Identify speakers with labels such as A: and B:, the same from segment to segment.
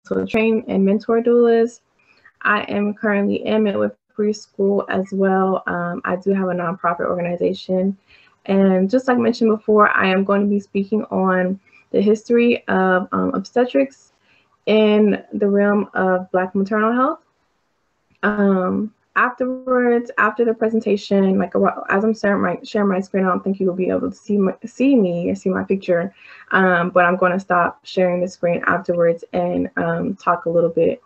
A: also train and mentor doulas. I am currently in midwifery school as well. I do have a nonprofit organization. And just like mentioned before, I am going to be speaking on the history of obstetrics in the realm of Black maternal health. Afterwards, after the presentation, like as I'm sharing my screen, I don't think you will be able to see me or see my picture, but I'm going to stop sharing the screen afterwards and talk a little bit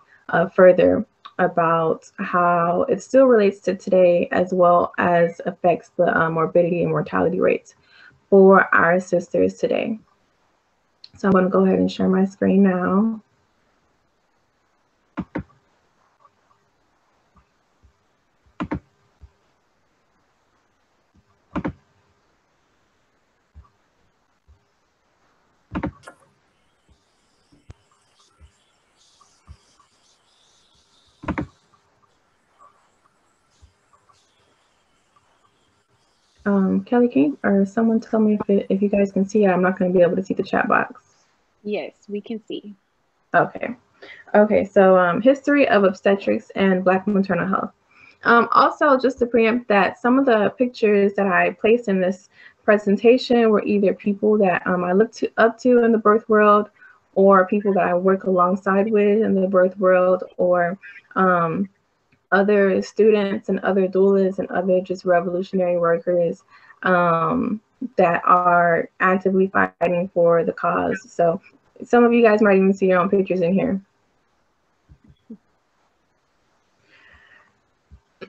A: further about how it still relates to today, as well as affects the morbidity and mortality rates for our sisters today. So I'm going to go ahead and share my screen now. Kelly, or someone tell me if you guys can see it? I'm not going to be able to see the chat box.
B: Yes, we can see.
A: Okay. Okay, so history of obstetrics and Black maternal health. Also, just to preempt that some of the pictures that I placed in this presentation were either people that I look up to in the birth world, or people that I work alongside with in the birth world, or other students and other doulas and other just revolutionary workers that are actively fighting for the cause. So some of you guys might even see your own pictures in here.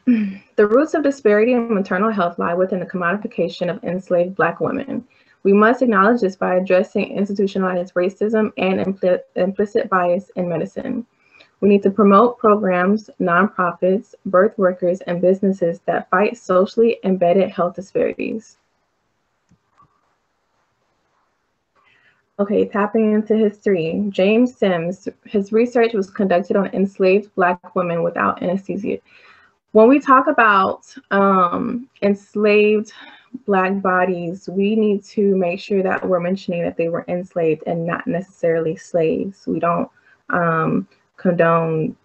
A: The roots of disparity in maternal health lie within the commodification of enslaved Black women. We must acknowledge this by addressing institutionalized racism and implicit bias in medicine. We need to promote programs, nonprofits, birth workers, and businesses that fight socially embedded health disparities. Okay, tapping into history. James Sims, his research was conducted on enslaved Black women without anesthesia. When we talk about enslaved Black bodies, we need to make sure that we're mentioning that they were enslaved and not necessarily slaves. We don't condone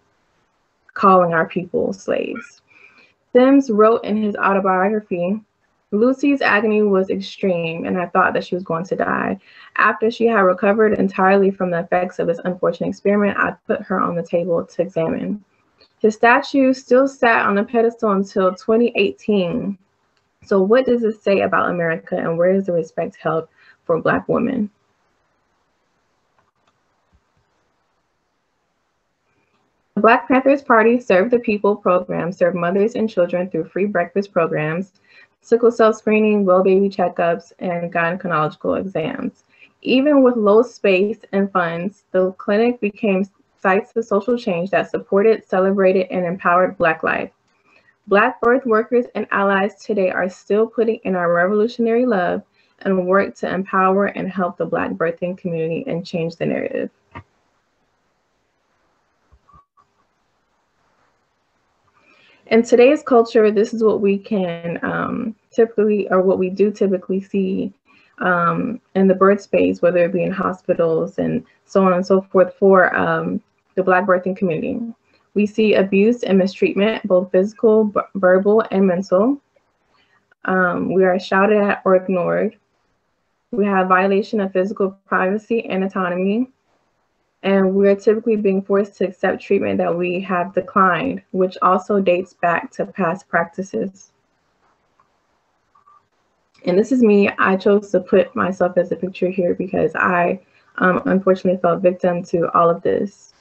A: calling our people slaves. Sims wrote in his autobiography, "Lucy's agony was extreme, and I thought that she was going to die. After she had recovered entirely from the effects of this unfortunate experiment, I put her on the table to examine." His statue still sat on the pedestal until 2018. So what does this say about America, and where is the respect held for Black women? The Black Panthers Party Serve the People program served mothers and children through free breakfast programs, sickle cell screening, well baby checkups, and gynecological exams. Even with low space and funds, the clinic became sites of social change that supported, celebrated, and empowered Black life. Black birth workers and allies today are still putting in our revolutionary love and work to empower and help the Black birthing community and change the narrative. In today's culture, this is what we can typically, or what we do typically see in the birth space, whether it be in hospitals and so on and so forth for the Black birthing community. We see abuse and mistreatment, both physical, verbal, and mental. We are shouted at or ignored. We have violation of physical privacy and autonomy. And we're typically being forced to accept treatment that we have declined, which also dates back to past practices. And this is me. I chose to put myself as a picture here because I unfortunately fell victim to all of this.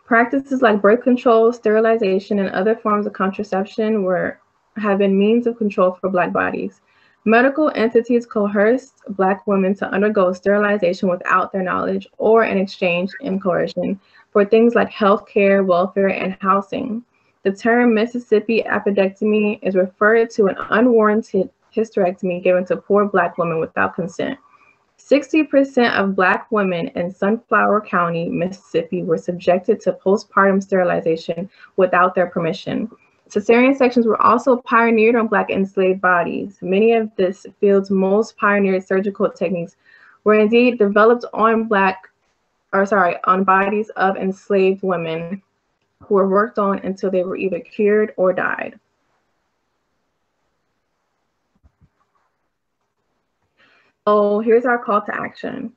A: Practices like birth control, sterilization, and other forms of contraception have been means of control for Black bodies. Medical entities coerced Black women to undergo sterilization without their knowledge or in exchange and coercion for things like health care, welfare, and housing. The term Mississippi appendectomy is referred to an unwarranted hysterectomy given to poor Black women without consent. 60% of Black women in Sunflower County, Mississippi, were subjected to postpartum sterilization without their permission. Cesarean sections were also pioneered on Black enslaved bodies. Many of this field's most pioneered surgical techniques were indeed developed on on bodies of enslaved women who were worked on until they were either cured or died. So here's our call to action.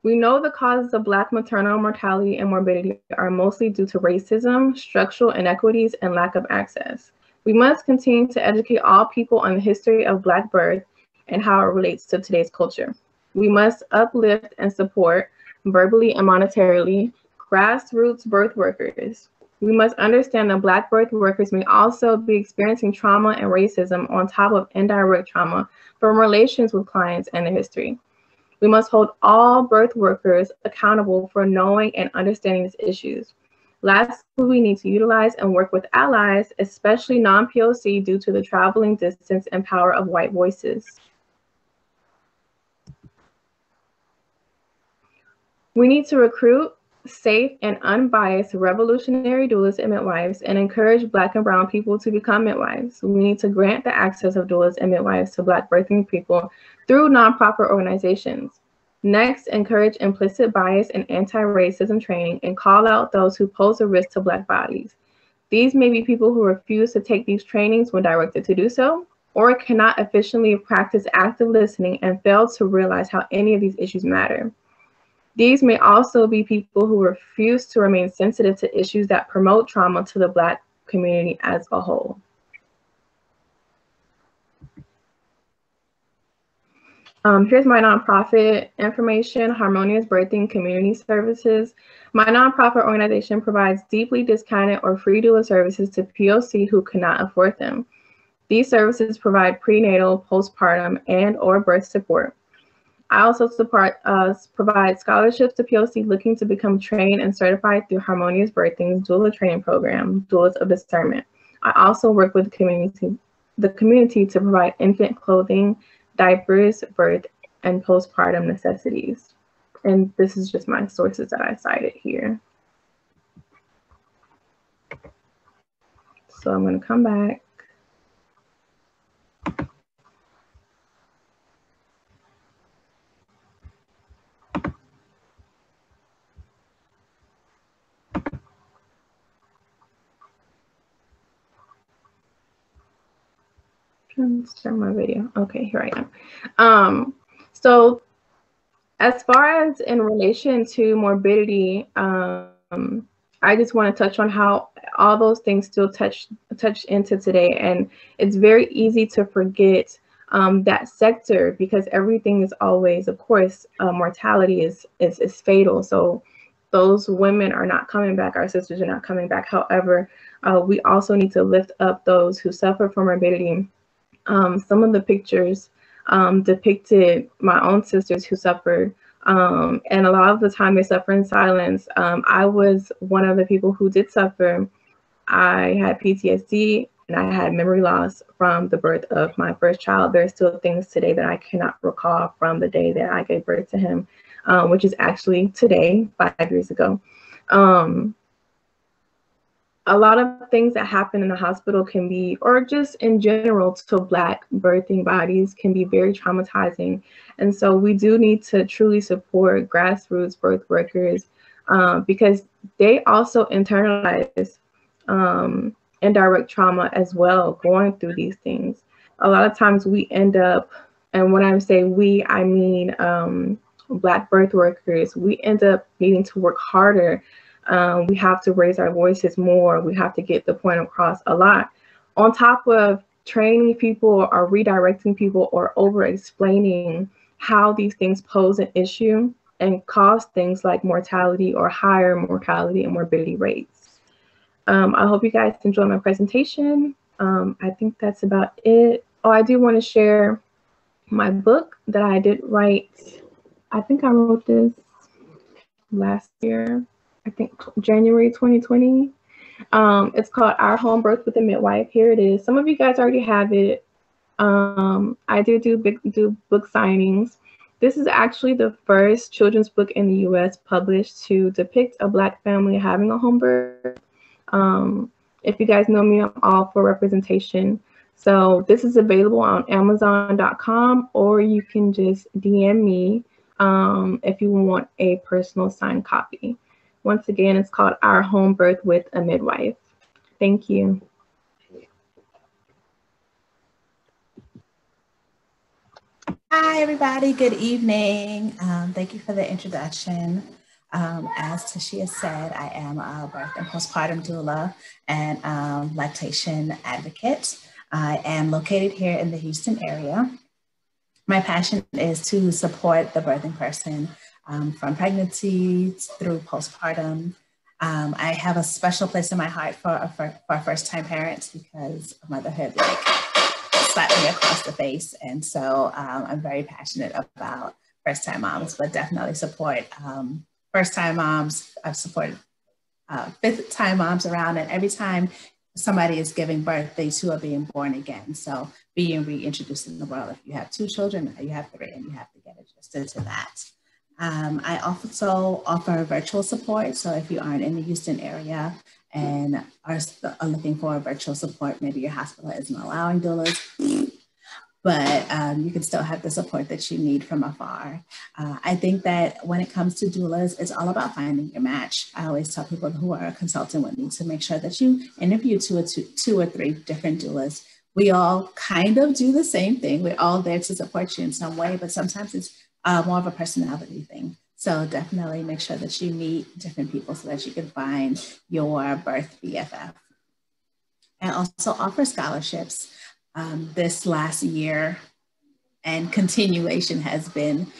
A: We know the causes of Black maternal mortality and morbidity are mostly due to racism, structural inequities, and lack of access. We must continue to educate all people on the history of Black birth and how it relates to today's culture. We must uplift and support, verbally and monetarily, grassroots birth workers. We must understand that Black birth workers may also be experiencing trauma and racism on top of indirect trauma from relations with clients and their history. We must hold all birth workers accountable for knowing and understanding these issues. Lastly, we need to utilize and work with allies, especially non-POC, due to the traveling distance and power of white voices. We need to recruit safe and unbiased revolutionary doulas and midwives and encourage Black and brown people to become midwives. We need to grant the access of doulas and midwives to Black birthing people through nonprofit organizations. Next, encourage implicit bias and anti-racism training and call out those who pose a risk to Black bodies. These may be people who refuse to take these trainings when directed to do so, or cannot efficiently practice active listening and fail to realize how any of these issues matter. These may also be people who refuse to remain sensitive to issues that promote trauma to the Black community as a whole. Here's my nonprofit information, Harmonious Birthing Community Services. My nonprofit organization provides deeply discounted or free doula services to POC who cannot afford them. These services provide prenatal, postpartum, and or birth support. I also provide scholarships to POC looking to become trained and certified through Harmonious Birthing's doula training program, Doulas of Discernment. I also work with the community to provide infant clothing, diapers, birth, and postpartum necessities. And this is just my sources that I cited here. So I'm going to come back. Start my video. Okay, here I am. So as far as in relation to morbidity, I just want to touch on how all those things still touch into today, and it's very easy to forget that sector because everything is always, of course, mortality is fatal. So those women are not coming back. Our sisters are not coming back. However, we also need to lift up those who suffer from morbidity. Some of the pictures depicted my own sisters who suffered, and a lot of the time they suffer in silence. I was one of the people who did suffer. I had PTSD and I had memory loss from the birth of my first child. There's still things today that I cannot recall from the day that I gave birth to him, which is actually today, 5 years ago. A lot of things that happen in the hospital can be, or just in general to Black birthing bodies, can be very traumatizing. And so we do need to truly support grassroots birth workers because they also internalize indirect trauma as well, going through these things. A lot of times we end up, and when I say we, I mean Black birth workers, we end up needing to work harder. We have to raise our voices more. We have to get the point across a lot. On top of training people or redirecting people or over-explaining how these things pose an issue and cause things like mortality or higher mortality and morbidity rates. I hope you guys enjoyed my presentation. I think that's about it. Oh, I do want to share my book that I did write. I think I wrote this last year. I think January 2020. It's called Our Home Birth with a Midwife. Here it is. Some of you guys already have it. I do book signings. This is actually the first children's book in the US published to depict a Black family having a home birth. If you guys know me, I'm all for representation. So this is available on Amazon.com, or you can just DM me if you want a personal signed copy. Once again, it's called Our Home Birth with a Midwife. Thank you.
C: Hi, everybody. Good evening. Thank you for the introduction. As Tashia said, I am a birth and postpartum doula and lactation advocate. I am located here in the Houston area. My passion is to support the birthing person from pregnancy through postpartum. I have a special place in my heart for first-time parents because motherhood slapped me across the face. And so I'm very passionate about first-time moms, but definitely support first-time moms. I've supported fifth-time moms around, and every time somebody is giving birth, they too are being born again. So being reintroduced in the world. If you have 2 children, now you have 3, and you have to get adjusted to that. I also offer virtual support. So if you aren't in the Houston area and are looking for virtual support, maybe your hospital isn't allowing doulas, but you can still have the support that you need from afar. I think that when it comes to doulas, it's all about finding your match. I always tell people who are consulting with me to make sure that you interview two or three different doulas. We all kind of do the same thing. We're all there to support you in some way, but sometimes it's more of a personality thing. So definitely make sure that you meet different people so that you can find your birth BFF. I also offer scholarships. This last year and continuation has been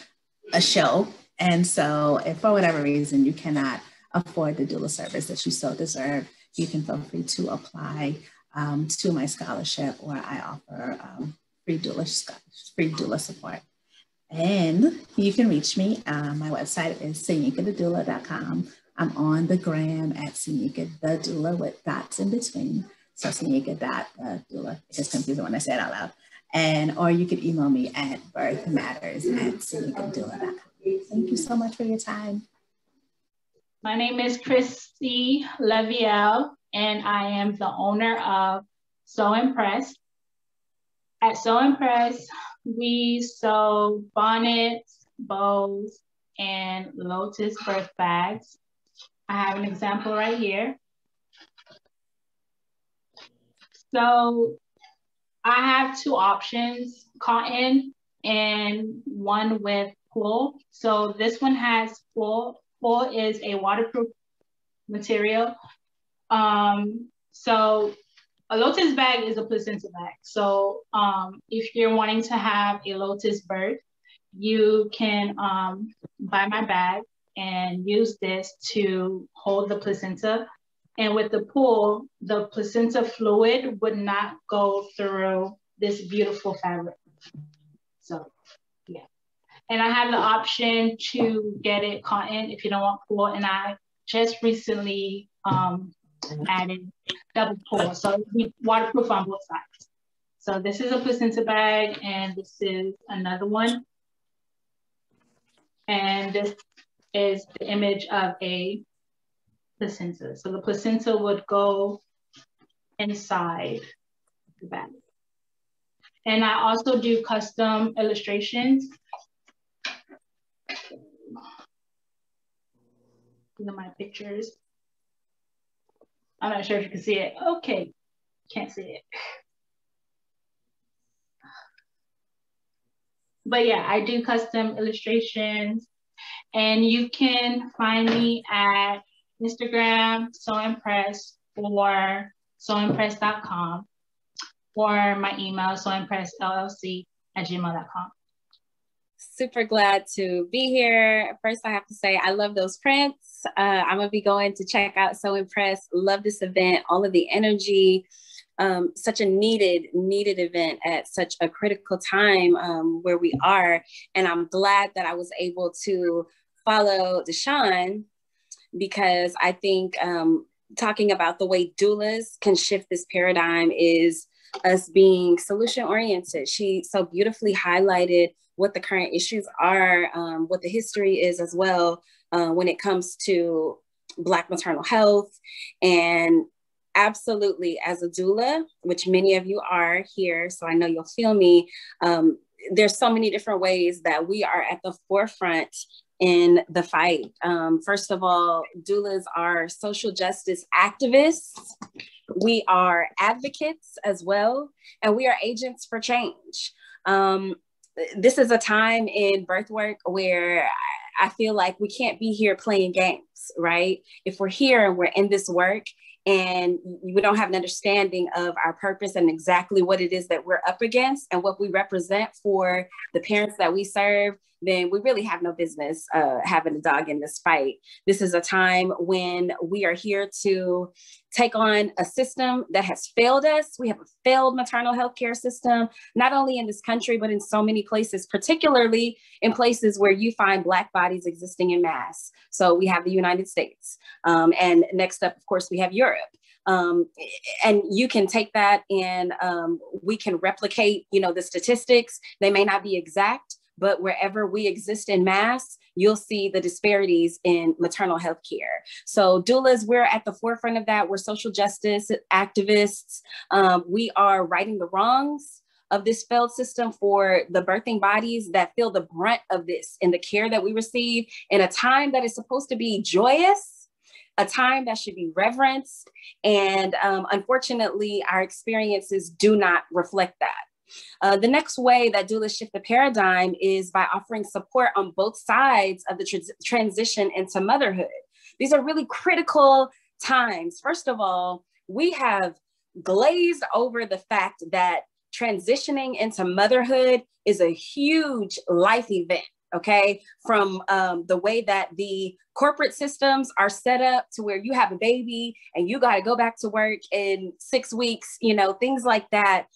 C: a show. And so if for whatever reason you cannot afford the doula service that you so deserve, you can feel free to apply to my scholarship, or I offer free doula support. And you can reach me. My website is senyikathedoula.com. I'm on the gram at Senyika the Doula with dots in between. So Senyika.doula. It's confusing when I say it out loud. And or you could email me at birthmatters@senyikathedoula.com. Thank you so much for your time.
D: My name is Christy Leviel, and I am the owner of So Impressed. At So Impressed, we sew bonnets, bows, and lotus birth bags. I have an example right here. So I have 2 options, cotton and one with wool. So this one has wool. Wool is a waterproof material. So a lotus bag is a placenta bag. So if you're wanting to have a lotus birth, you can buy my bag and use this to hold the placenta. And with the pool, the placenta fluid would not go through this beautiful fabric. So, yeah. And I have the option to get it cotton if you don't want pool. And I just recently added double pool. So it'll be waterproof on both sides. So this is a placenta bag, and this is another one. And this is the image of a placenta. So the placenta would go inside the bag. And I also do custom illustrations. These are my pictures. I'm not sure if you can see it. Okay, can't see it. But yeah, I do custom illustrations, and you can find me at Instagram, So Impressed, or soimpressed.com, or my email, soimpressedllc@gmail.com.
B: Super glad to be here. First, I have to say, I love those prints. I'm gonna be going to check out So Impressed. Love this event, all of the energy. Such a needed event at such a critical time where we are. And I'm glad that I was able to follow Deshawn, because I think talking about the way doulas can shift this paradigm is us being solution oriented. She so beautifully highlighted what the current issues are, what the history is as well when it comes to Black maternal health. And absolutely, as a doula, which many of you are here, so I know you'll feel me, there's so many different ways that we are at the forefront in the fight. First of all, doulas are social justice activists. We are advocates as well, and we are agents for change. This is a time in birth work where I feel like we can't be here playing games, right? If we're here and we're in this work and we don't have an understanding of our purpose and exactly what it is that we're up against and what we represent for the parents that we serve, then we really have no business having a dog in this fight. This is a time when we are here to take on a system that has failed us. We have a failed maternal health care system, not only in this country, but in so many places, particularly in places where you find Black bodies existing in mass. So we have the United States. And next up, of course, we have Europe. And you can take that and we can replicate, the statistics. They may not be exact, but wherever we exist in mass, you'll see the disparities in maternal health care. So doulas, we're at the forefront of that. We're social justice activists. We are righting the wrongs of this failed system for the birthing bodies that feel the brunt of this in the care that we receive in a time that is supposed to be joyous, a time that should be reverenced. And unfortunately, our experiences do not reflect that. The next way that doulas shift the paradigm is by offering support on both sides of the transition into motherhood. These are really critical times. First of all, we have glazed over the fact that transitioning into motherhood is a huge life event. Okay, from the way that the corporate systems are set up to where you have a baby and you got to go back to work in 6 weeks, things like that.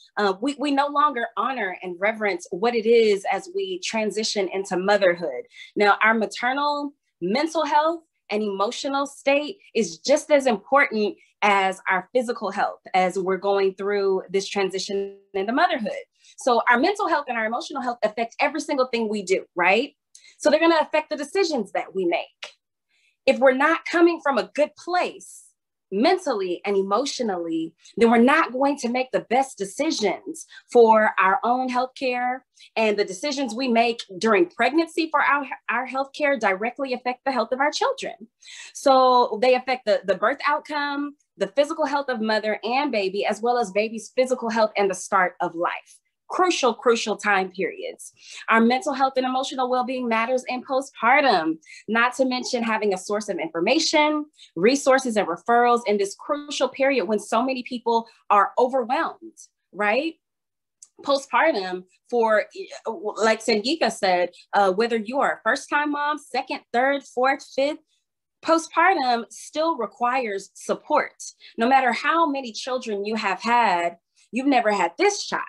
B: We no longer honor and reverence what it is as we transition into motherhood. Now, our maternal mental health and emotional state is just as important as our physical health as we're going through this transition into motherhood. So our mental health and our emotional health affect every single thing we do, right? So they're going to affect the decisions that we make. If we're not coming from a good place mentally and emotionally, then we're not going to make the best decisions for our own healthcare, and the decisions we make during pregnancy for our healthcare directly affect the health of our children. So they affect the birth outcome, the physical health of mother and baby, as well as baby's physical health and the start of life. Crucial time periods. Our mental health and emotional well-being matters in postpartum, not to mention having a source of information, resources, and referrals in this crucial period when so many people are overwhelmed, right? Postpartum, for, like Sangika said, whether you are a first-time mom, second, third, fourth, fifth, postpartum still requires support. No matter how many children you have had, you've never had this child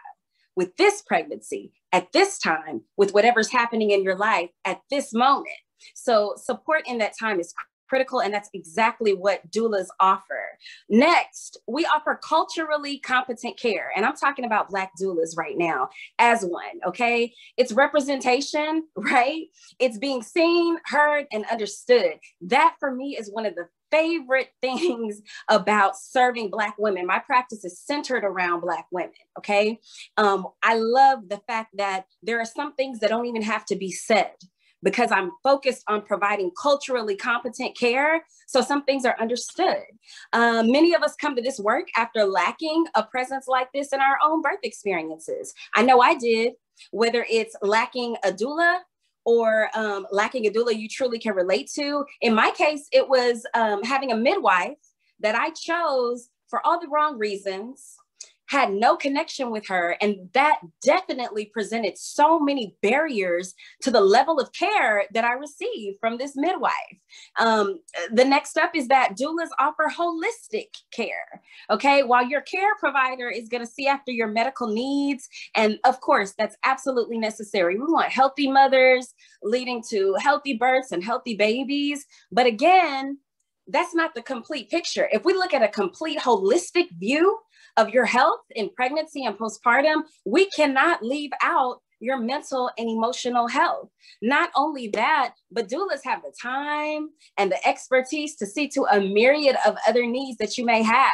B: with this pregnancy at this time, with whatever's happening in your life at this moment. So support in that time is critical, and that's exactly what doulas offer. Next, we offer culturally competent care, and I'm talking about Black doulas right now as one, okay? It's representation, right? It's being seen, heard, and understood. That for me is one of the favorite things about serving Black women. My practice is centered around Black women, okay? I love the fact that there are some things that don't even have to be said, because I'm focused on providing culturally competent care. So some things are understood. Many of us come to this work after lacking a presence like this in our own birth experiences. I know I did, whether it's lacking a doula or lacking a doula you truly can relate to. In my case, it was having a midwife that I chose for all the wrong reasons, had no connection with her. And that definitely presented so many barriers to the level of care that I received from this midwife. The next step is that doulas offer holistic care. Okay, while your care provider is going to see after your medical needs, and of course, that's absolutely necessary. We want healthy mothers leading to healthy births and healthy babies. But again, that's not the complete picture. If we look at a complete holistic view of your health in pregnancy and postpartum, we cannot leave out your mental and emotional health. Not only that, but doulas have the time and the expertise to see to a myriad of other needs that you may have.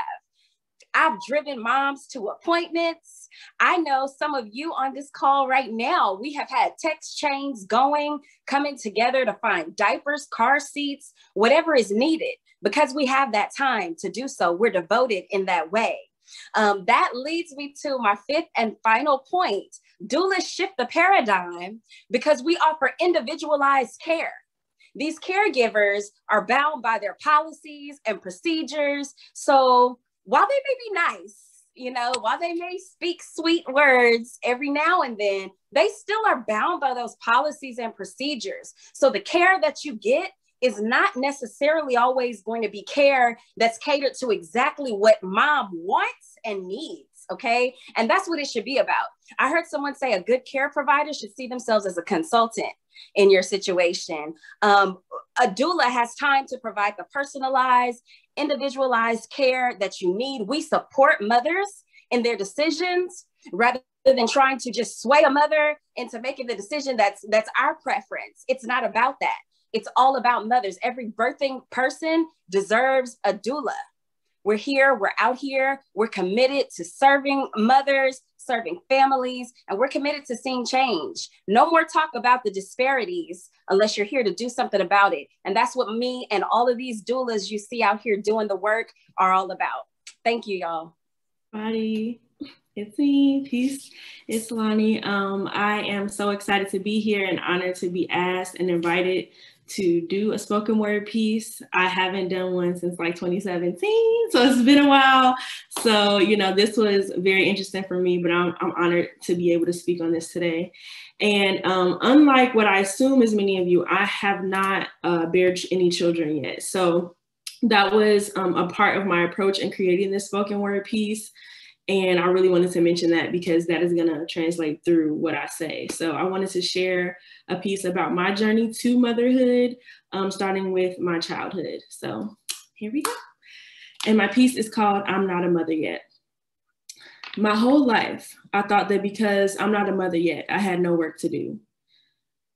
B: I've driven moms to appointments. I know some of you on this call right now, we have had text chains going, coming together to find diapers, car seats, whatever is needed, because we have that time to do so. We're devoted in that way. That leads me to my fifth and final point. Doulas shift the paradigm because we offer individualized care. These caregivers are bound by their policies and procedures. So while they may be nice, you know, while they may speak sweet words every now and then, they still are bound by those policies and procedures. So the care that you get is not necessarily always going to be care that's catered to exactly what mom wants and needs. Okay. And that's what it should be about. I heard someone say a good care provider should see themselves as a consultant in your situation. A doula has time to provide the personalized, individualized care that you need. We support mothers in their decisions rather than trying to just sway a mother into making the decision that's our preference. It's not about that. It's all about mothers. Every birthing person deserves a doula. We're here, we're out here, we're committed to serving mothers, serving families, and we're committed to seeing change. No more talk about the disparities unless you're here to do something about it. And that's what me and all of these doulas you see out here doing the work are all about. Thank you, y'all.
E: Body. It's me. Peace. It's Lonnie. I am so excited to be here and honored to be asked and invited to do a spoken word piece. I haven't done one since like 2017, so it's been a while. So, you know, this was very interesting for me, but I'm honored to be able to speak on this today. And unlike what I assume as many of you, I have not bared any children yet. So that was a part of my approach in creating this spoken word piece. And I really wanted to mention that because that is going to translate through what I say. So I wanted to share a piece about my journey to motherhood, starting with my childhood. So here we go. And my piece is called I'm Not a Mother Yet. My whole life, I thought that because I'm not a mother yet, I had no work to do.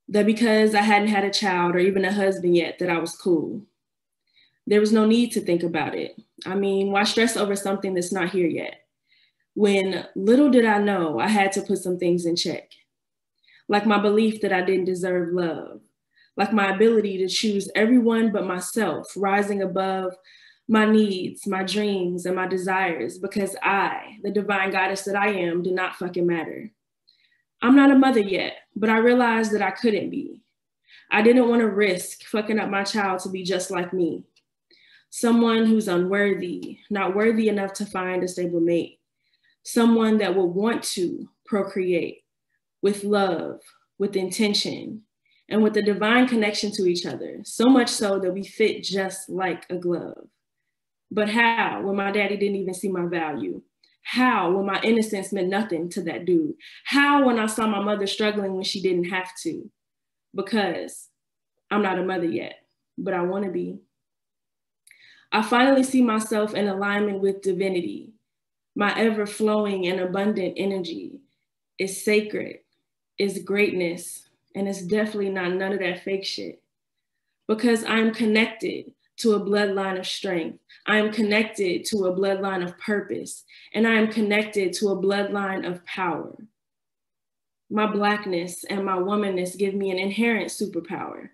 E: That because I hadn't had a child or even a husband yet, that I was cool. There was no need to think about it. I mean, why stress over something that's not here yet? When little did I know I had to put some things in check, like my belief that I didn't deserve love, like my ability to choose everyone but myself, rising above my needs, my dreams, and my desires, because I, the divine goddess that I am, did not fucking matter. I'm not a mother yet, but I realized that I couldn't be. I didn't want to risk fucking up my child to be just like me, someone who's unworthy, not worthy enough to find a stable mate. Someone that will want to procreate with love, with intention, and with a divine connection to each other, so much so that we fit just like a glove. But how, when my daddy didn't even see my value? How, when my innocence meant nothing to that dude? How, when I saw my mother struggling when she didn't have to? Because I'm not a mother yet, but I want to be. I finally see myself in alignment with divinity. My ever-flowing and abundant energy is sacred, is greatness, and it's definitely not none of that fake shit. Because I'm connected to a bloodline of strength. I am connected to a bloodline of purpose, and I am connected to a bloodline of power. My Blackness and my womanness give me an inherent superpower.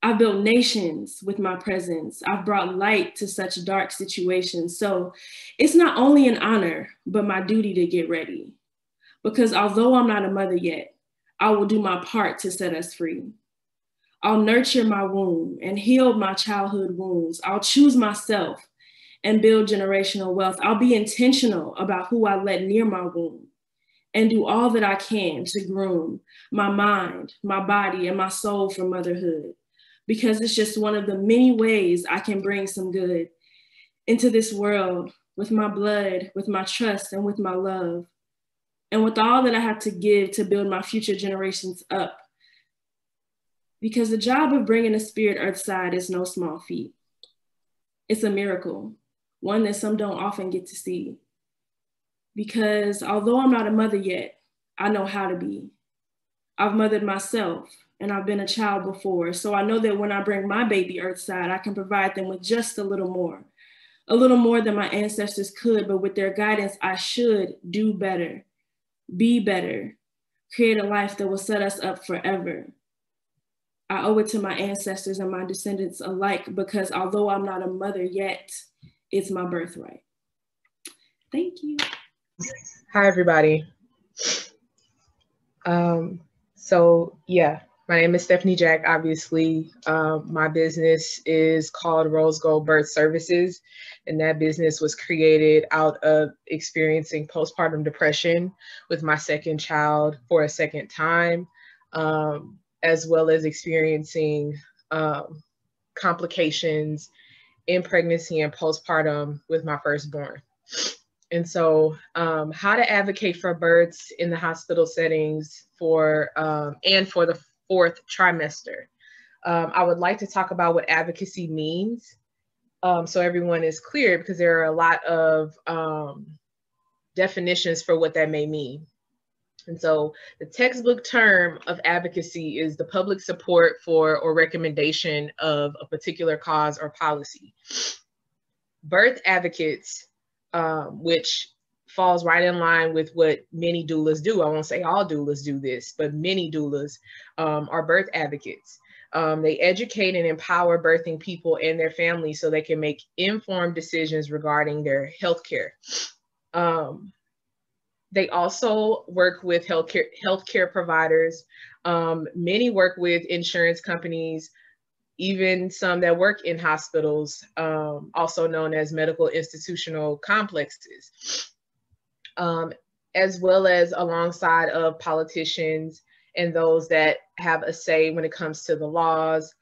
E: I've built nations with my presence. I've brought light to such dark situations. So it's not only an honor, but my duty to get ready. Because although I'm not a mother yet, I will do my part to set us free. I'll nurture my womb and heal my childhood wounds. I'll choose myself and build generational wealth. I'll be intentional about who I let near my womb and do all that I can to groom my mind, my body, and my soul for motherhood. Because it's just one of the many ways I can bring some good into this world with my blood, with my trust, and with my love, and with all that I have to give to build my future generations up. Because the job of bringing the spirit earthside is no small feat. It's a miracle, one that some don't often get to see. Because although I'm not a mother yet, I know how to be. I've mothered myself, and I've been a child before, so I know that when I bring my baby earthside, I can provide them with just a little more. a little more than my ancestors could, but with their guidance, I should do better, be better, create a life that will set us up forever. I owe it to my ancestors and my descendants alike, because although I'm not a mother yet, it's my birthright. Thank you.
F: Hi, everybody. So yeah, my name is Stephanie Jack. Obviously, my business is called Rose Gold Birth Services, and that business was created out of experiencing postpartum depression with my second child for a second time, as well as experiencing complications in pregnancy and postpartum with my firstborn. And so how to advocate for births in the hospital settings for and for the fourth trimester. I would like to talk about what advocacy means so everyone is clear, because there are a lot of definitions for what that may mean. And so the textbook term of advocacy is the public support for or recommendation of a particular cause or policy. Birth advocates, which falls right in line with what many doulas do. I won't say all doulas do this, but many doulas are birth advocates. They educate and empower birthing people and their families so they can make informed decisions regarding their healthcare. They also work with healthcare providers. Many work with insurance companies, even some that work in hospitals, also known as medical institutional complexes, as well as alongside of politicians and those that have a say when it comes to the laws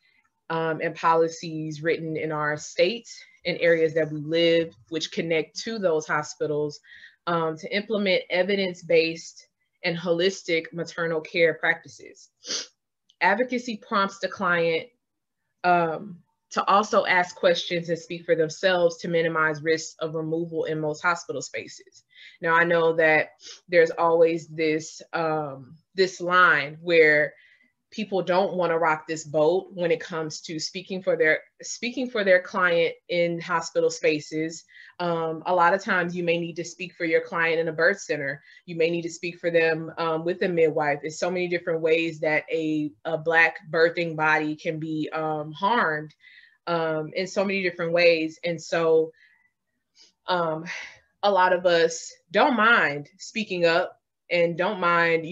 F: and policies written in our states and areas that we live, which connect to those hospitals, to implement evidence-based and holistic maternal care practices. Advocacy prompts the client to also ask questions and speak for themselves to minimize risks of removal in most hospital spaces. Now, I know that there's always this, this line where people don't want to rock this boat when it comes to speaking for their client in hospital spaces. A lot of times you may need to speak for your client in a birth center. You may need to speak for them with a midwife. There's so many different ways that a Black birthing body can be harmed in so many different ways. And so a lot of us don't mind speaking up and don't mind,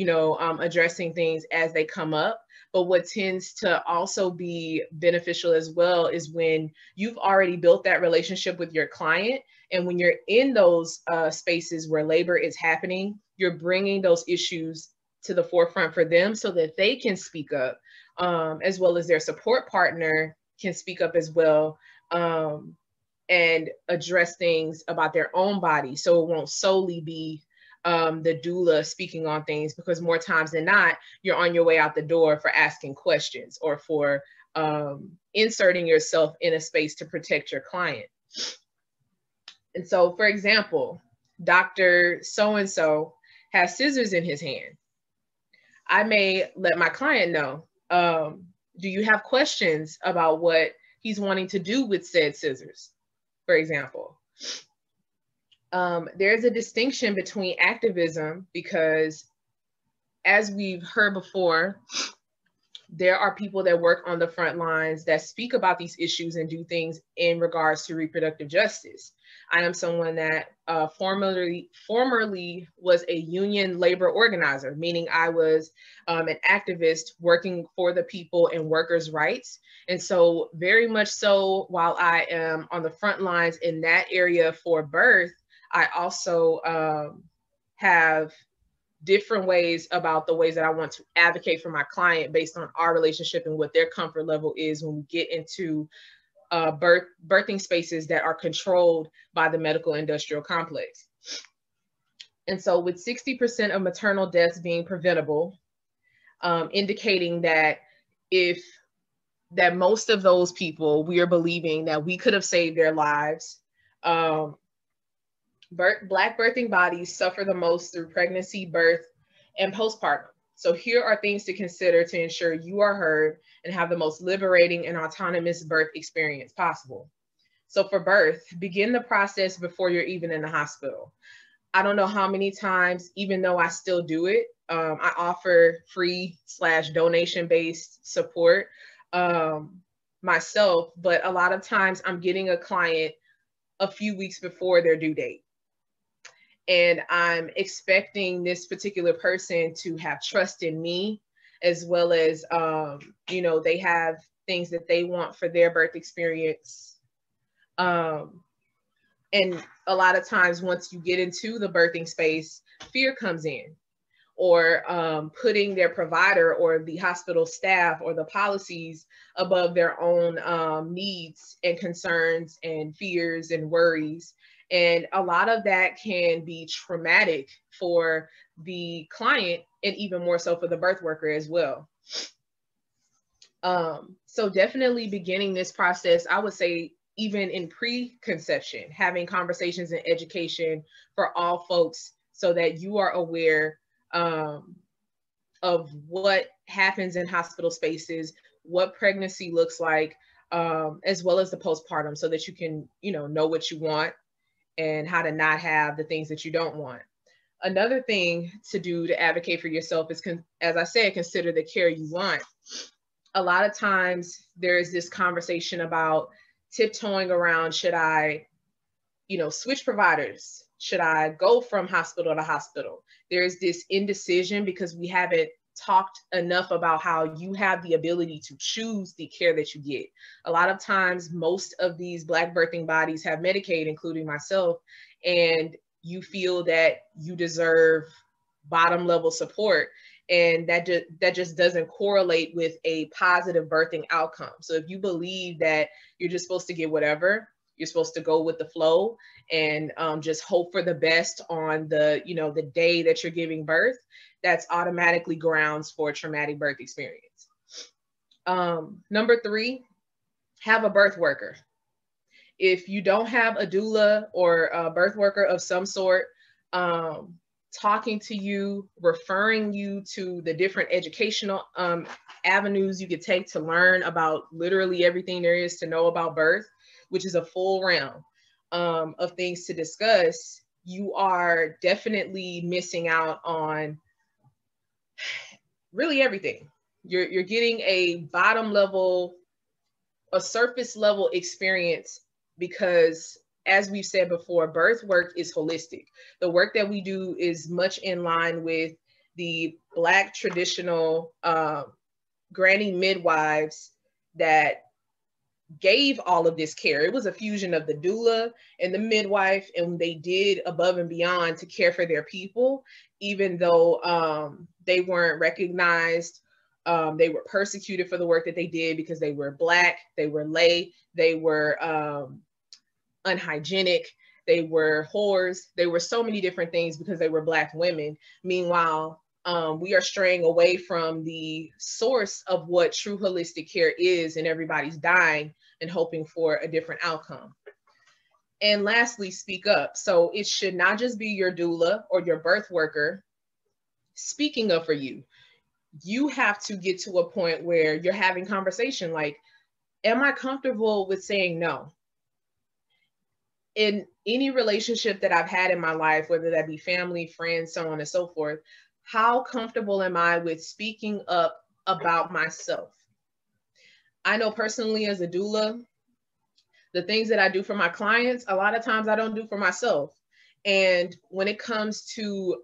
F: addressing things as they come up. But what tends to also be beneficial as well is when you've already built that relationship with your client, and when you're in those spaces where labor is happening, you're bringing those issues to the forefront for them so that they can speak up, as well as their support partner can speak up as well, and address things about their own body. So it won't solely be the doula speaking on things, because more times than not, you're on your way out the door for asking questions or for inserting yourself in a space to protect your client. And so, for example, Dr. So-and-so has scissors in his hand. I may let my client know, do you have questions about what he's wanting to do with said scissors, for example? There's a distinction between activism, because as we've heard before, there are people that work on the front lines that speak about these issues and do things in regards to reproductive justice. I am someone that formerly was a union labor organizer, meaning I was an activist working for the people and workers' rights. And so very much so, while I am on the front lines in that area for birth, I also have different ways about the ways that I want to advocate for my client based on our relationship and what their comfort level is when we get into birthing spaces that are controlled by the medical industrial complex. And so with 60% of maternal deaths being preventable, indicating that most of those people, we are believing that we could have saved their lives. Black birthing bodies suffer the most through pregnancy, birth, and postpartum. So here are things to consider to ensure you are heard and have the most liberating and autonomous birth experience possible. So for birth, begin the process before you're even in the hospital. I don't know how many times, even though I still do it, I offer free / donation-based support myself, but a lot of times I'm getting a client a few weeks before their due date. And I'm expecting this particular person to have trust in me, as well as, you know, they have things that they want for their birth experience. And a lot of times once you get into the birthing space, fear comes in, or putting their provider or the hospital staff or the policies above their own needs and concerns and fears and worries. And a lot of that can be traumatic for the client, and even more so for the birth worker as well. So definitely beginning this process, I would say even in preconception, having conversations and education for all folks so that you are aware of what happens in hospital spaces, what pregnancy looks like, as well as the postpartum, so that you can, you know what you want and how to not have the things that you don't want. Another thing to do to advocate for yourself is, as I said, consider the care you want. A lot of times there is this conversation about tiptoeing around, should I, switch providers? Should I go from hospital to hospital? There's this indecision because we haven't talked enough about how you have the ability to choose the care that you get. A lot of times, most of these Black birthing bodies have Medicaid, including myself, and you feel that you deserve bottom level support. And that just doesn't correlate with a positive birthing outcome. So if you believe that you're just supposed to get whatever, you're supposed to go with the flow and just hope for the best on the, the day that you're giving birth, that's automatically grounds for a traumatic birth experience. Number 3, have a birth worker. If you don't have a doula or a birth worker of some sort, talking to you, referring you to the different educational avenues you could take to learn about literally everything there is to know about birth, which is a full realm of things to discuss, you are definitely missing out on really everything. You're getting a bottom level, a surface level experience, because as we've said before, birth work is holistic. The work that we do is much in line with the Black traditional granny midwives that gave all of this care. It was a fusion of the doula and the midwife, and they did above and beyond to care for their people, even though they weren't recognized. They were persecuted for the work that they did because they were Black, they were lay, they were unhygienic, they were whores, they were so many different things because they were Black women. Meanwhile, we are straying away from the source of what true holistic care is, and everybody's dying and hoping for a different outcome. And lastly, speak up. So it should not just be your doula or your birth worker speaking up for you. You have to get to a point where you're having conversation like, am I comfortable with saying no? In any relationship that I've had in my life, whether that be family, friends, so on and so forth, how comfortable am I with speaking up about myself? I know personally as a doula, the things that I do for my clients, a lot of times I don't do for myself. And when it comes to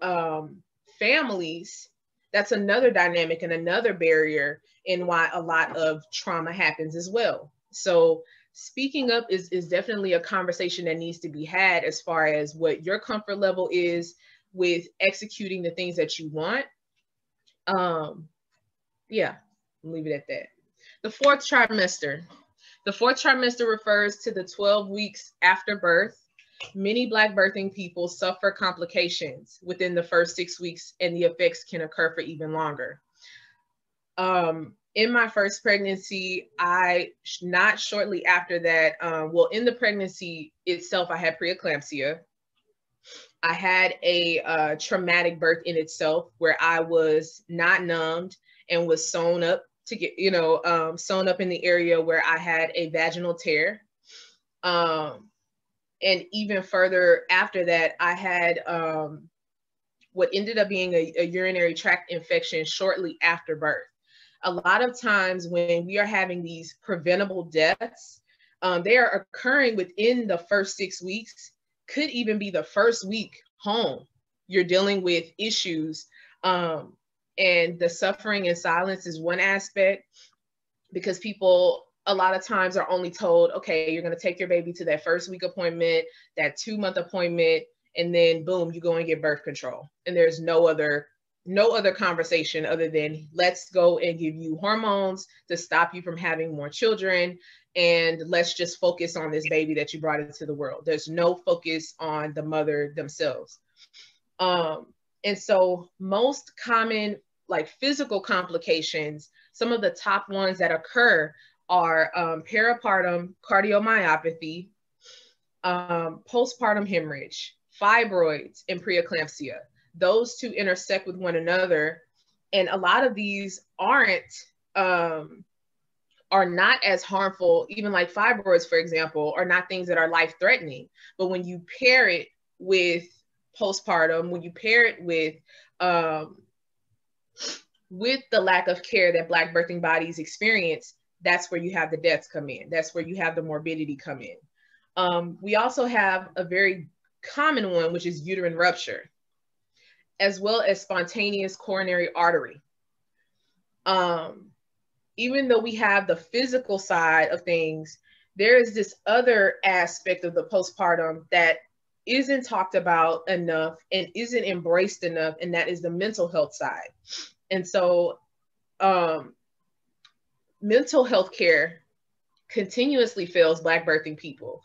F: families, that's another dynamic and another barrier in why a lot of trauma happens as well. So speaking up is definitely a conversation that needs to be had as far as what your comfort level is with executing the things that you want. Yeah, I'll leave it at that. The 4th trimester. The 4th trimester refers to the 12 weeks after birth. Many Black birthing people suffer complications within the first 6 weeks, and the effects can occur for even longer. In my first pregnancy, not shortly after that, in the pregnancy itself, I had preeclampsia. I had a traumatic birth in itself where I was not numbed and was sewn up to get, sewn up in the area where I had a vaginal tear. And even further after that, I had what ended up being a urinary tract infection shortly after birth. A lot of times when we are having these preventable deaths, they are occurring within the first 6 weeks, could even be the first week home. You're dealing with issues, and the suffering in silence is one aspect, because people a lot of times are only told, okay, you're going to take your baby to that first week appointment, that 2-month appointment, and then boom, you go and get birth control. And there's no other conversation other than let's go and give you hormones to stop you from having more children. And let's just focus on this baby that you brought into the world. There's no focus on the mother themselves. And so most common like physical complications, some of the top ones that occur are peripartum cardiomyopathy, postpartum hemorrhage, fibroids, and preeclampsia. Those two intersect with one another. And a lot of these are not as harmful, even like fibroids, for example, are not things that are life-threatening. But when you pair it with postpartum, when you pair it with the lack of care that Black birthing bodies experience, that's where you have the deaths come in. That's where you have the morbidity come in. We also have a very common one, which is uterine rupture, as well as spontaneous coronary artery. Even though we have the physical side of things, there is this other aspect of the postpartum that isn't talked about enough and isn't embraced enough, and that is the mental health side. And so mental health care continuously fails Black birthing people.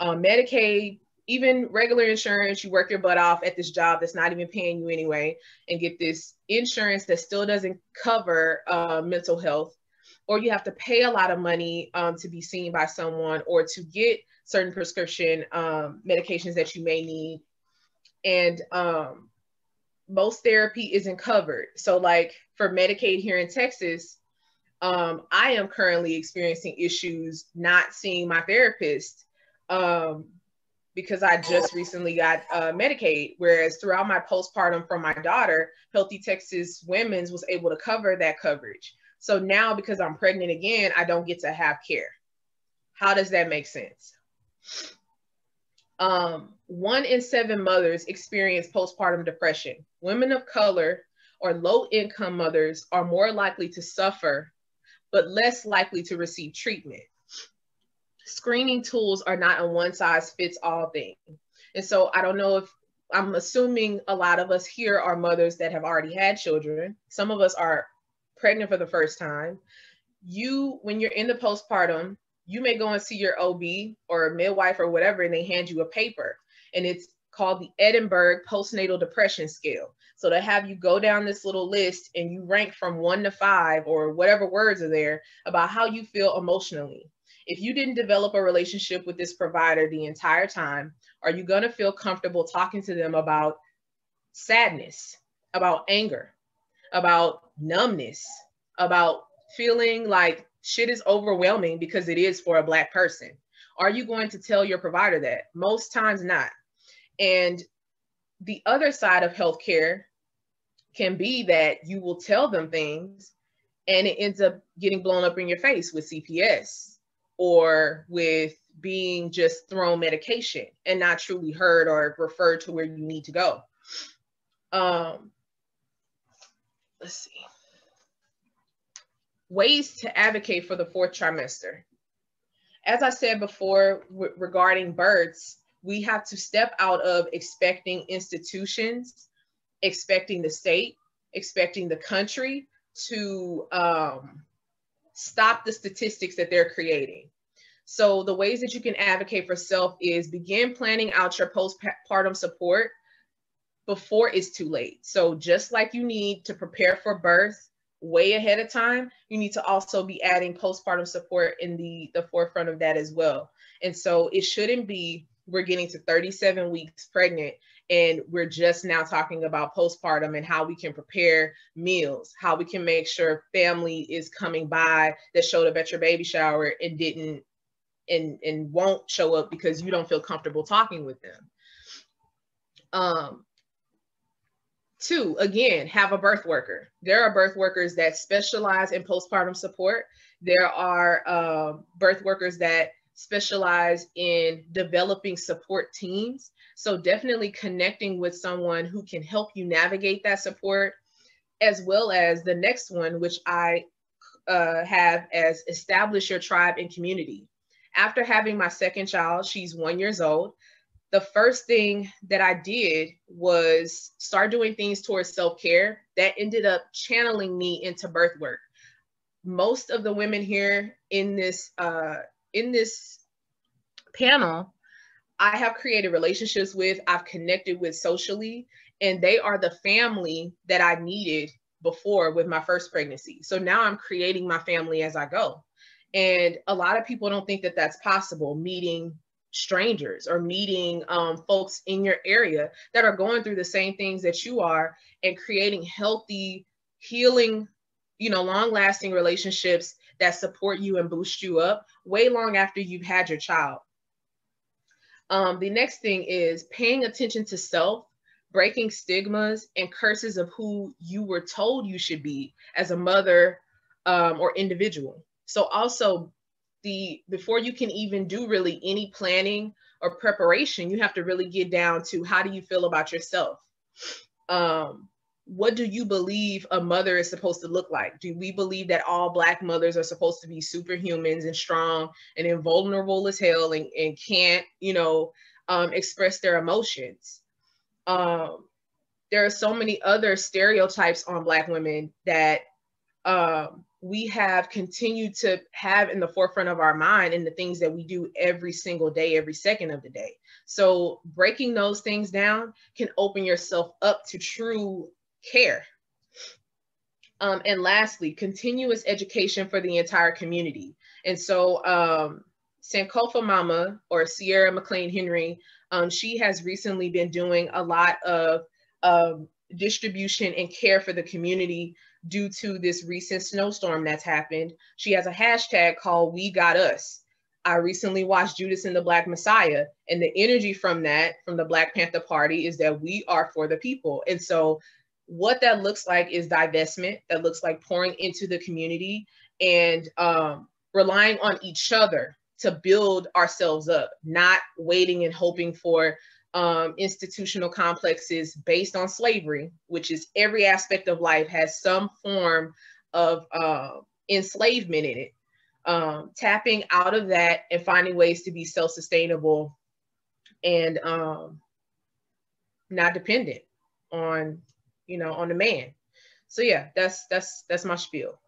F: Medicaid, even regular insurance, you work your butt off at this job that's not even paying you anyway, and get this insurance that still doesn't cover mental health, or you have to pay a lot of money to be seen by someone or to get certain prescription medications that you may need. And most therapy isn't covered. So like for Medicaid here in Texas, I am currently experiencing issues not seeing my therapist because I just recently got Medicaid, whereas throughout my postpartum from my daughter, Healthy Texas Women's was able to cover that coverage. So now because I'm pregnant again, I don't get to have care. How does that make sense? 1 in 7 mothers experience postpartum depression. Women of color or low-income mothers are more likely to suffer, but less likely to receive treatment. Screening tools are not a one-size-fits-all thing. And so I don't know if, I'm assuming a lot of us here are mothers that have already had children. Some of us are pregnant for the first time. When you're in the postpartum, you may go and see your OB or a midwife or whatever, and they hand you a paper, and it's called the Edinburgh Postnatal Depression Scale. So they have you go down this little list and you rank from 1 to 5 or whatever words are there about how you feel emotionally. If you didn't develop a relationship with this provider the entire time, are you going to feel comfortable talking to them about sadness, about anger, about numbness, about feeling like shit is overwhelming, because it is for a Black person? Are you going to tell your provider that? Most times not. And the other side of healthcare can be that you will tell them things and it ends up getting blown up in your face with CPS or with being just thrown medication and not truly heard or referred to where you need to go. Let's see. Ways to advocate for the 4th trimester. As I said before, regarding births, we have to step out of expecting institutions, expecting the state, expecting the country to stop the statistics that they're creating. So the ways that you can advocate for self is begin planning out your postpartum support before it's too late. So just like you need to prepare for birth way ahead of time, you need to also be adding postpartum support in the forefront of that as well. And so it shouldn't be, we're getting to 37 weeks pregnant and we're just now talking about postpartum and how we can prepare meals, how we can make sure family is coming by that showed up at your baby shower and didn't and won't show up because you don't feel comfortable talking with them. 2, again, have a birth worker. There are birth workers that specialize in postpartum support. There are birth workers that specialize in developing support teams. So definitely connecting with someone who can help you navigate that support, as well as the next one, which I have as establish your tribe and community. After having my second child, she's 1 year old. The first thing that I did was start doing things towards self-care that ended up channeling me into birth work. Most of the women here in this panel, I have created relationships with, I've connected with socially, and they are the family that I needed before with my first pregnancy. So now I'm creating my family as I go. And a lot of people don't think that that's possible, meeting strangers or meeting folks in your area that are going through the same things that you are, and creating healthy, healing, long-lasting relationships that support you and boost you up way long after you've had your child. The next thing is paying attention to self, breaking stigmas and curses of who you were told you should be as a mother or individual. So also, before you can even do really any planning or preparation, you have to really get down to, how do you feel about yourself? What do you believe a mother is supposed to look like? Do we believe that all Black mothers are supposed to be superhumans and strong and invulnerable as hell and can't, express their emotions? There are so many other stereotypes on Black women that we have continued to have in the forefront of our mind in the things that we do every single day, every second of the day. So breaking those things down can open yourself up to true care. And lastly, continuous education for the entire community. And so Sankofa Mama, or Sierra McLean Henry, she has recently been doing a lot of distribution and care for the community due to this recent snowstorm that's happened. She has a hashtag called We Got Us. I recently watched Judas and the Black Messiah, and the energy from that, from the Black Panther Party, is that we are for the people. And so what that looks like is divestment. That looks like pouring into the community and relying on each other to build ourselves up, not waiting and hoping for institutional complexes based on slavery, which is every aspect of life has some form of enslavement in it. Tapping out of that and finding ways to be self-sustainable and not dependent on, on the man. So yeah, that's my spiel.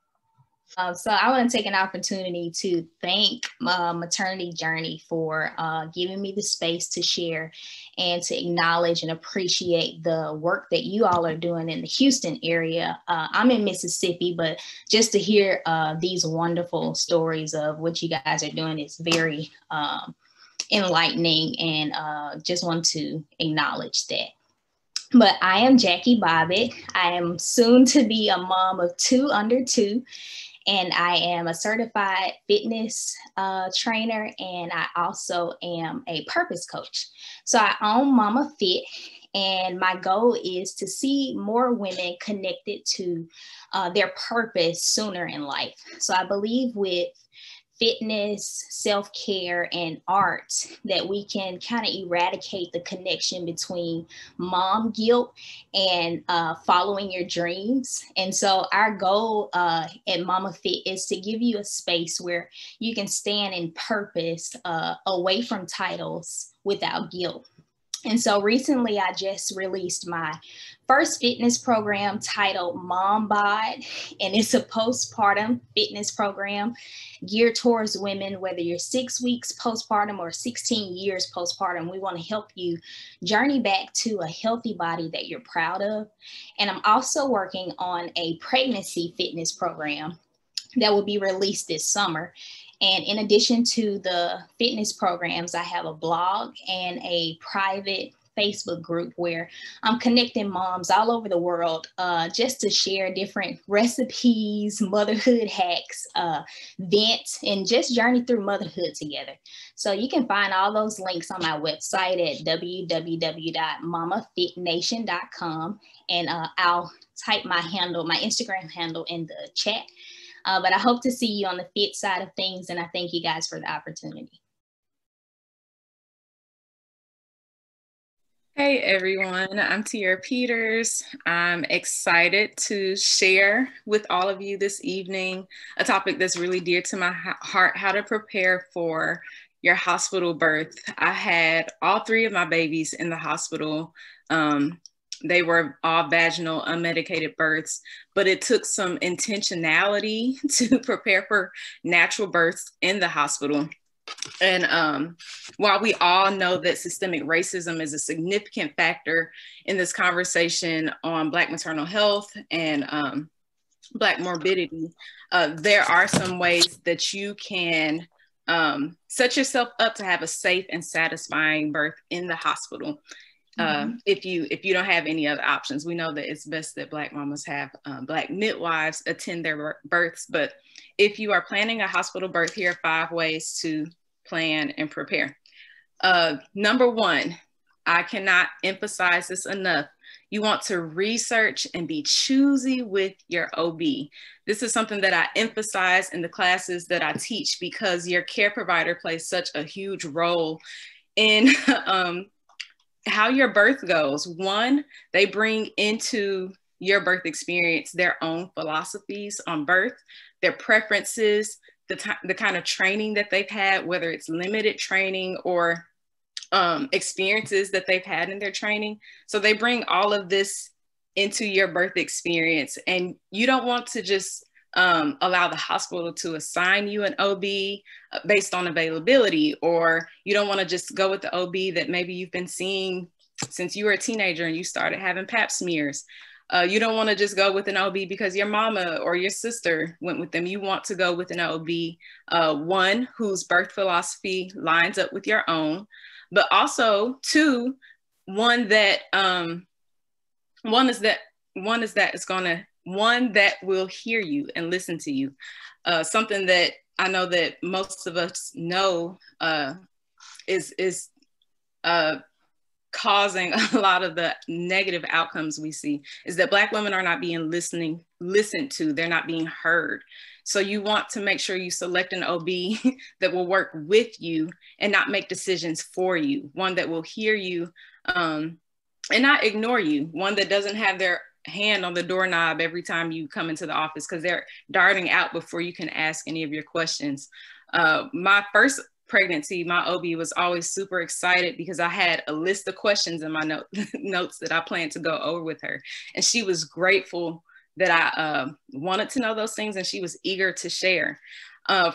G: So I want to take an opportunity to thank Maternity Journey for giving me the space to share and to acknowledge and appreciate the work that you all are doing in the Houston area. I'm in Mississippi, but just to hear these wonderful stories of what you guys are doing is very enlightening, and just want to acknowledge that. But I am Jackie Bobbitt. I am soon to be a mom of 2 under 2. And I am a certified fitness trainer, and I also am a purpose coach. So I own Mama Fit, and my goal is to see more women connected to their purpose sooner in life. So I believe with fitness, self-care, and art that we can kind of eradicate the connection between mom guilt and following your dreams. And so our goal at Mama Fit is to give you a space where you can stand in purpose away from titles without guilt. And so recently I just released my first fitness program titled Mom Bod, and it's a postpartum fitness program geared towards women, whether you're 6 weeks postpartum or 16 years postpartum. We want to help you journey back to a healthy body that you're proud of. And I'm also working on a pregnancy fitness program that will be released this summer. And in addition to the fitness programs, I have a blog and a private Facebook group where I'm connecting moms all over the world just to share different recipes, motherhood hacks, vent, and just journey through motherhood together. So you can find all those links on my website at www.mamafitnation.com, and I'll type my Instagram handle in the chat. But I hope to see you on the fit side of things, and I thank you guys for the opportunity.
H: Hey everyone, I'm Tiara Peters. I'm excited to share with all of you this evening a topic that's really dear to my heart: how to prepare for your hospital birth. I had all 3 of my babies in the hospital. They were all vaginal, unmedicated births, but it took some intentionality to prepare for natural births in the hospital. And while we all know that systemic racism is a significant factor in this conversation on Black maternal health and Black morbidity, there are some ways that you can set yourself up to have a safe and satisfying birth in the hospital. If you don't have any other options. We know that it's best that Black mamas have Black midwives attend their births, but if you are planning a hospital birth, here are 5 ways to plan and prepare. Number 1, I cannot emphasize this enough. You want to research and be choosy with your OB. This is something that I emphasize in the classes that I teach, because your care provider plays such a huge role in how your birth goes. 1, they bring into your birth experience their own philosophies on birth, their preferences, the kind of training that they've had, whether it's limited training or experiences that they've had in their training. So they bring all of this into your birth experience, and you don't want to just allow the hospital to assign you an OB based on availability, or you don't want to just go with the OB that maybe you've been seeing since you were a teenager and you started having pap smears. You don't want to just go with an OB because your mama or your sister went with them. You want to go with an OB, one, whose birth philosophy lines up with your own, but also 2, one that will hear you and listen to you. Something that I know that most of us know is causing a lot of the negative outcomes we see, is that Black women are not being listened to. They're not being heard. So you want to make sure you select an OB that will work with you and not make decisions for you. One that will hear you and not ignore you. One that doesn't have their hand on the doorknob every time you come into the office, because they're darting out before you can ask any of your questions. My first pregnancy, my OB was always super excited because I had a list of questions in my notes that I planned to go over with her. And she was grateful that I wanted to know those things, and she was eager to share.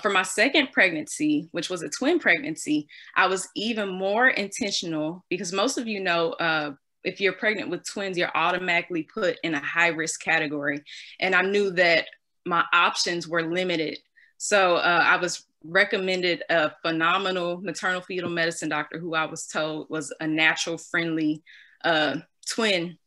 H: For my second pregnancy, which was a twin pregnancy, I was even more intentional, because most of you know, if you're pregnant with twins, you're automatically put in a high risk category. And I knew that my options were limited. So I was recommended a phenomenal maternal fetal medicine doctor who I was told was a natural friendly twin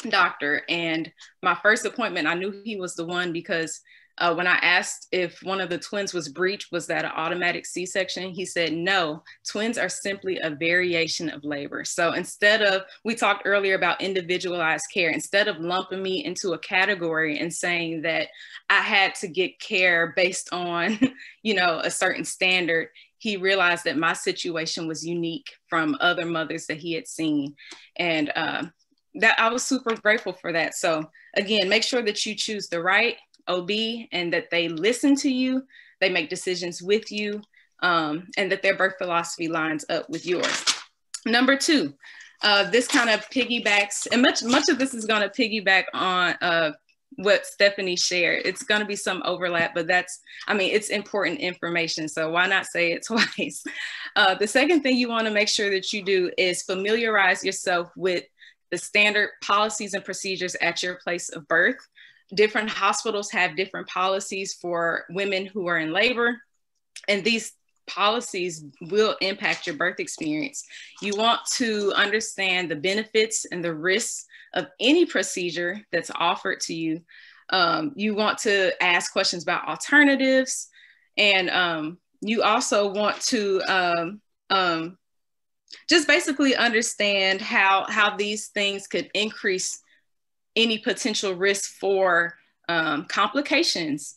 H: doctor. And my first appointment, I knew he was the one, because when I asked if one of the twins was breech, was that an automatic C-section? He said, no, twins are simply a variation of labor. So instead of, we talked earlier about individualized care, instead of lumping me into a category and saying that I had to get care based on, you know, a certain standard, he realized that my situation was unique from other mothers that he had seen. And that I was super grateful for that. So again, make sure that you choose the right OB and that they listen to you, they make decisions with you, and that their birth philosophy lines up with yours. Number 2, this kind of piggybacks, and much of this is going to piggyback on what Stephanie shared. It's going to be some overlap, but it's important information, so why not say it twice? The second thing you want to make sure that you do is familiarize yourself with the standard policies and procedures at your place of birth. Different hospitals have different policies for women who are in labor, and these policies will impact your birth experience. You want to understand the benefits and the risks of any procedure that's offered to you. You want to ask questions about alternatives, and you also want to just basically understand how these things could increase any potential risk for complications.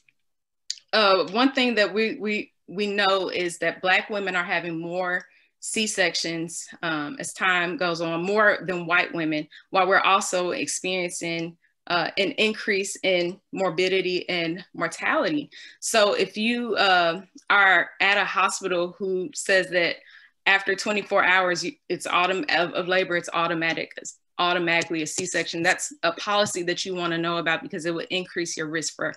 H: One thing that we know is that Black women are having more C-sections as time goes on, more than white women, while we're also experiencing an increase in morbidity and mortality. So if you are at a hospital who says that after 24 hours of labor, it's automatically a C-section, that's a policy that you want to know about, because it would increase your risk for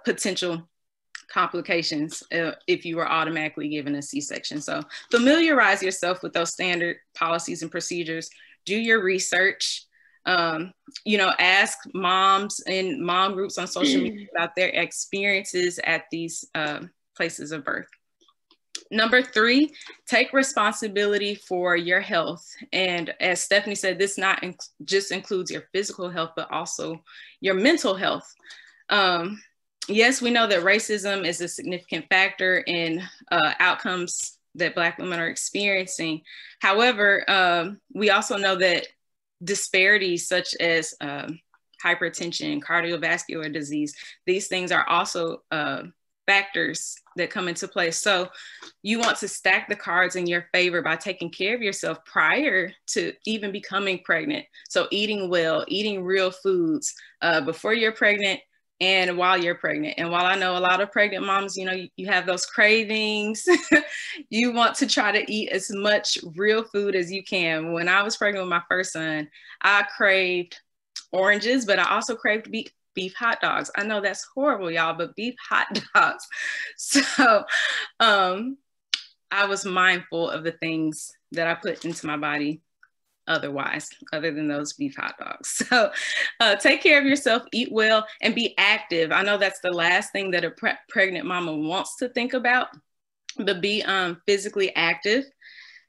H: potential complications if you were automatically given a C-section. So familiarize yourself with those standard policies and procedures. Do your research. Ask moms in mom groups on social media about their experiences at these places of birth. Number 3, take responsibility for your health. And as Stephanie said, this not just includes your physical health, but also your mental health. Yes, we know that racism is a significant factor in outcomes that Black women are experiencing. However, we also know that disparities such as hypertension, cardiovascular disease, these things are also factors that come into play. So you want to stack the cards in your favor by taking care of yourself prior to even becoming pregnant. So eating well, eating real foods before you're pregnant and while you're pregnant. And while I know a lot of pregnant moms, you have those cravings, you want to try to eat as much real food as you can. When I was pregnant with my first son, I craved oranges, but I also craved beef hot dogs. I know that's horrible, y'all, but beef hot dogs. So I was mindful of the things that I put into my body other than those beef hot dogs. So take care of yourself, eat well, and be active. I know that's the last thing that a pregnant mama wants to think about, but be physically active,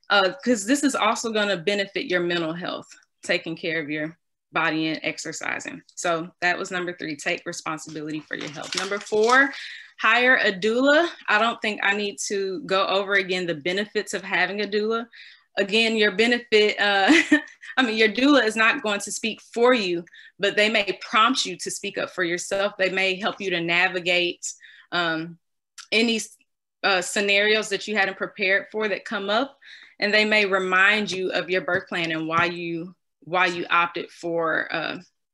H: because this is also going to benefit your mental health, taking care of your body and exercising. So that was number 3, take responsibility for your health. Number 4, hire a doula. I don't think I need to go over again the benefits of having a doula. Again, your benefit, your doula is not going to speak for you, but they may prompt you to speak up for yourself. They may help you to navigate any scenarios that you hadn't prepared for that come up, and they may remind you of your birth plan and why you opted for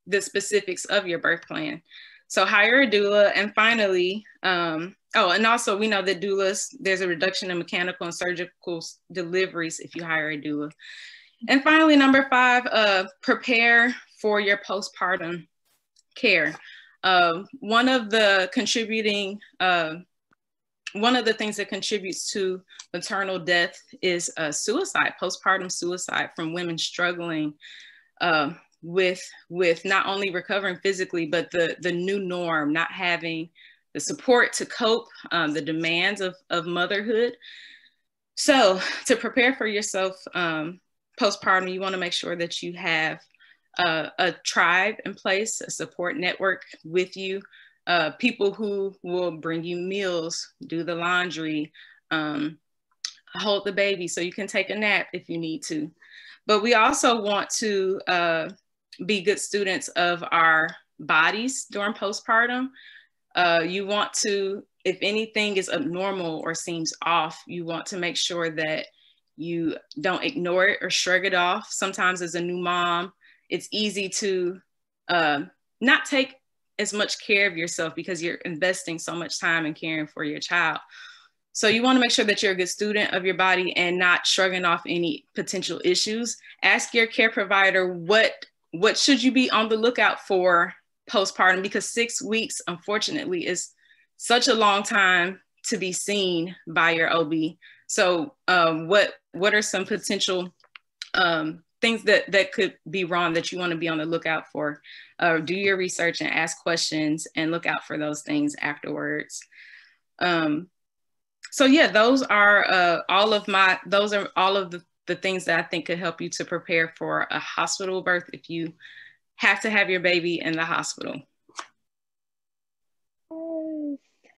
H: the specifics of your birth plan. So hire a doula. And finally, and also we know that doulas, there's a reduction in mechanical and surgical deliveries if you hire a doula. And finally, number 5, prepare for your postpartum care. One of the things that contributes to maternal death is suicide, postpartum suicide, from women struggling with not only recovering physically, but the new norm, not having the support to cope, the demands of motherhood. So to prepare for yourself postpartum, you want to make sure that you have a tribe in place, a support network with you, people who will bring you meals, do the laundry, hold the baby so you can take a nap if you need to. But we also want to be good students of our bodies during postpartum. You want to, if anything is abnormal or seems off, you want to make sure that you don't ignore it or shrug it off. Sometimes as a new mom, it's easy to not take as much care of yourself because you're investing so much time in caring for your child. So you want to make sure that you're a good student of your body and not shrugging off any potential issues. Ask your care provider what should you be on the lookout for postpartum, because 6 weeks, unfortunately, is such a long time to be seen by your OB. So what are some potential things that could be wrong that you want to be on the lookout for? Do your research and ask questions and look out for those things afterwards. So yeah, those are all of the things that I think could help you to prepare for a hospital birth if you have to have your baby in the hospital.